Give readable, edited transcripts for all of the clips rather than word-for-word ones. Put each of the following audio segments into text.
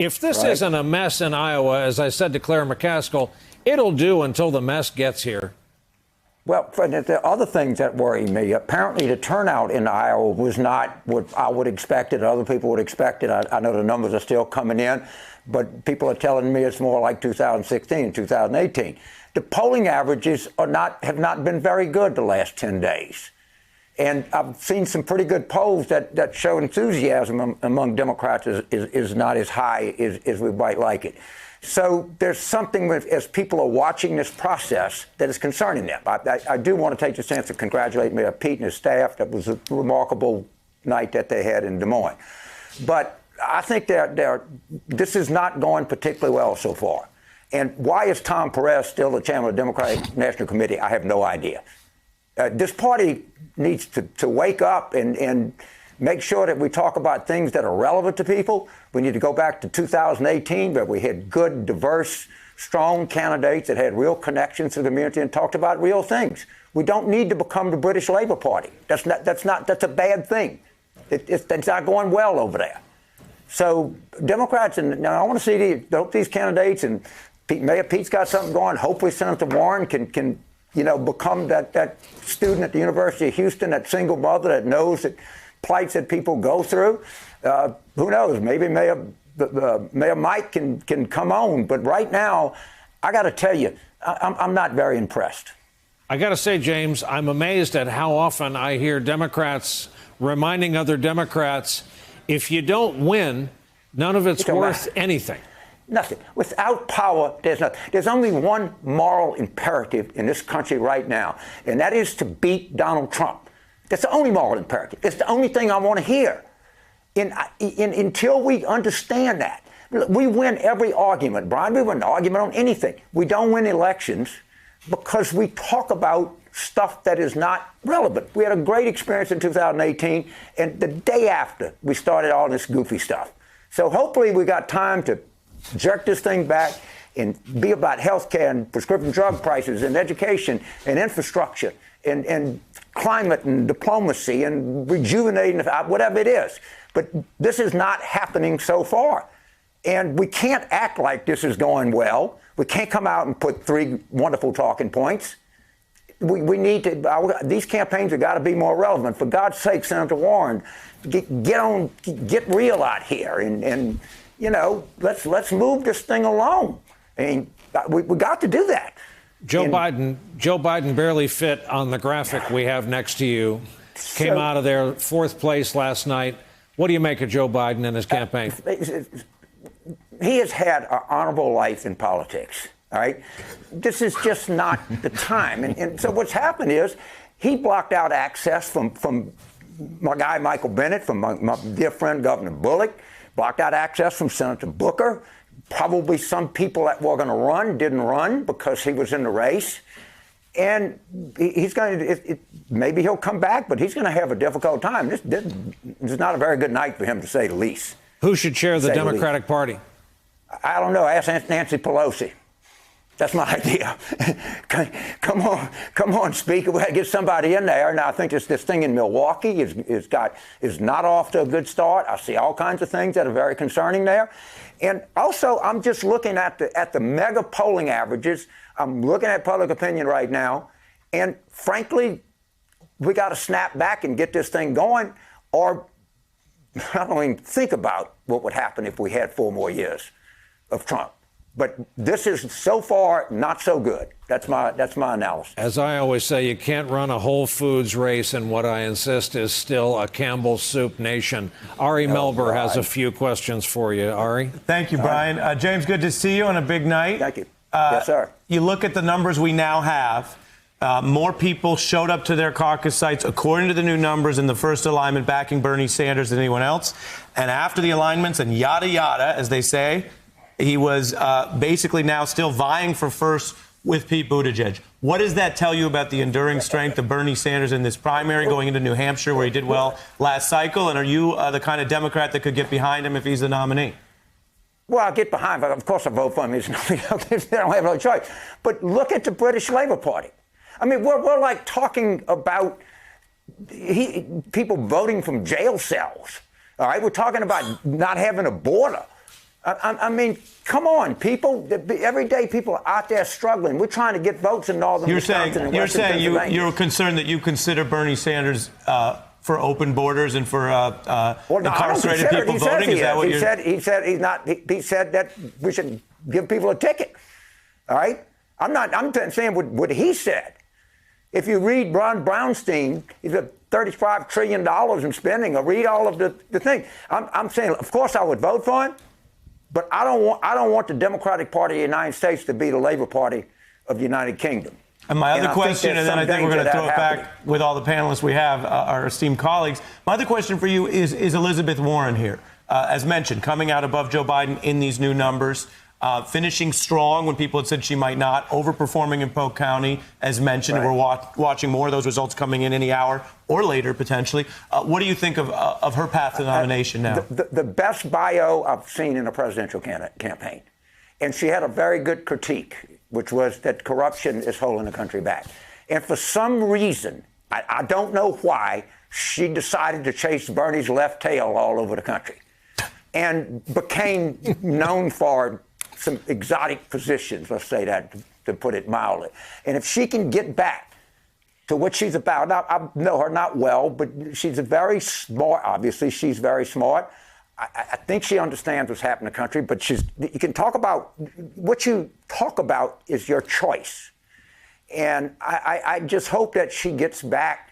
If this Right. isn't a mess in Iowa, as I said to Claire McCaskill, it'll do until the mess gets here. Well, the other things that worry me, apparently the turnout in Iowa was not what I would expect it, other people would expect it. I know the numbers are still coming in, but people are telling me it's more like 2016, 2018. The polling averages have not been very good the last 10 days. And I've seen some pretty good polls that show enthusiasm among Democrats is not as high as we might like it. So there's something as people are watching this process that is concerning them. I do want to take the chance to congratulate Mayor Pete and his staff. That was a remarkable night that they had in Des Moines. But I think this is not going particularly well so far. And why is Tom Perez still the chairman of the Democratic National Committee? I have no idea. This party needs to wake up and make sure that we talk about things that are relevant to people. We need to go back to 2018, where we had good, diverse, strong candidates that had real connections to the community and talked about real things. We don't need to become the British Labour Party. That's a bad thing. It's not going well over there. So Democrats, and now I want to see these candidates, and Mayor Pete's got something going. Hopefully Senator Warren can become that student at the University of Houston, that single mother that knows that plights that people go through. Who knows? Maybe Mayor Mike can come on. But right now, I got to tell you, I'm not very impressed. I got to say, James, I'm amazed at how often I hear Democrats reminding other Democrats, if you don't win, none of it's worth anything. Nothing. Without power, there's nothing. There's only one moral imperative in this country right now, and that is to beat Donald Trump. That's the only moral imperative. It's the only thing I want to hear. Until we understand that. We win every argument, Brian. We win an argument on anything. We don't win elections because we talk about stuff that is not relevant. We had a great experience in 2018, and the day after, we started all this goofy stuff. So hopefully we got time to jerk this thing back and be about health care and prescription drug prices and education and infrastructure and climate and diplomacy and rejuvenating, whatever it is. But this is not happening so far. And we can't act like this is going well. We can't come out and put 3 wonderful talking points. We need to, these campaigns have got to be more relevant. For God's sake, Senator Warren, get real out here and let's move this thing along. I mean, we got to do that. Joe Biden barely fit on the graphic we have next to you. Came out of there 4th place last night. What do you make of Joe Biden and his campaign? He has had an honorable life in politics. All right. This is just not the time. And so what's happened is he blocked out access from my guy, Michael Bennet, from my dear friend, Governor Bullock. Blocked out access from Senator Booker. Probably some people that were going to run didn't run because he was in the race. And he's going to, maybe he'll come back, but he's going to have a difficult time. This is not a very good night for him, to say the least. Who should chair the Democratic Party? I don't know. Ask Nancy Pelosi. That's my idea. Come on, Speaker. We got to get somebody in there. Now, I think this thing in Milwaukee is not off to a good start. I see all kinds of things that are very concerning there. And also, I'm just looking at the mega polling averages. I'm looking at public opinion right now. And frankly, we got to snap back and get this thing going, or I don't even think about what would happen if we had 4 more years of Trump. But this is so far not so good. That's my analysis. As I always say, you can't run a Whole Foods race, and what I insist is still a Campbell's Soup nation. Ari Melber has a few questions for you. Ari? Thank you, Brian. James, good to see you on a big night. Thank you. Yes, sir. You look at the numbers we now have. More people showed up to their caucus sites, according to the new numbers, in the first alignment backing Bernie Sanders than anyone else. And after the alignments and yada, yada, as they say, he was basically now still vying for first with Pete Buttigieg. What does that tell you about the enduring strength of Bernie Sanders in this primary going into New Hampshire, where he did well last cycle? And are you the kind of Democrat that could get behind him if he's the nominee? Well, I'll get behind him. Of course, I vote for him. They don't have no choice. But look at the British Labour Party. I mean, we're like talking about people voting from jail cells. All right, we're talking about not having a border. I mean, come on, people. Every day, people are out there struggling. We're trying to get votes in northern Wisconsin and western Pennsylvania. You're concerned that you consider Bernie Sanders for open borders and for incarcerated people voting. Is that what you're? He said he's not. He said that we should give people a ticket. All right. I'm saying what he said. If you read Ron Brownstein, he's got $35 trillion in spending. Or read all of the thing. I'm saying, of course, I would vote for him. But I don't want the Democratic Party of the United States to be the Labor Party of the United Kingdom. And my other question, and then I think we're going to throw it back with all the panelists we have, our esteemed colleagues. My other question for you is Elizabeth Warren here. As mentioned, coming out above Joe Biden in these new numbers, finishing strong when people had said she might not, overperforming in Polk County, as mentioned. Right. We're watching more of those results coming in any hour or later, potentially. What do you think of her path to nomination now? The best bio I've seen in a presidential campaign. And she had a very good critique, which was that corruption is holding the country back. And for some reason, I don't know why, she decided to chase Bernie's left tail all over the country and became known for some exotic positions, let's say that, to put it mildly. And if she can get back to what she's about, now, I know her not well, but she's a very smart, obviously, she's very smart. I think she understands what's happening in the country, but you can talk about, what you talk about is your choice. And I just hope that she gets back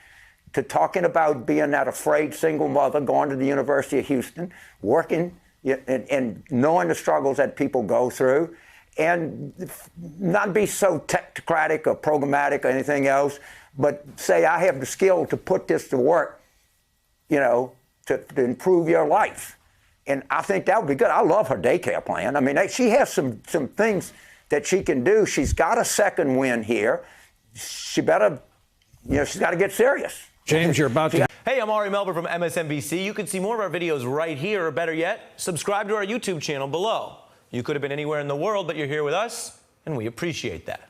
to talking about being that afraid single mother, going to the University of Houston, working, and knowing the struggles that people go through, and not be so technocratic or programmatic or anything else, but say, I have the skill to put this to work, to improve your life. And I think that would be good. I love her daycare plan. I mean, she has some things that she can do. She's got a second win here. She better, she's got to get serious. James, you're about to. Hey, I'm Ari Melber from MSNBC. You can see more of our videos right here, or better yet, subscribe to our YouTube channel below. You could have been anywhere in the world, but you're here with us, and we appreciate that.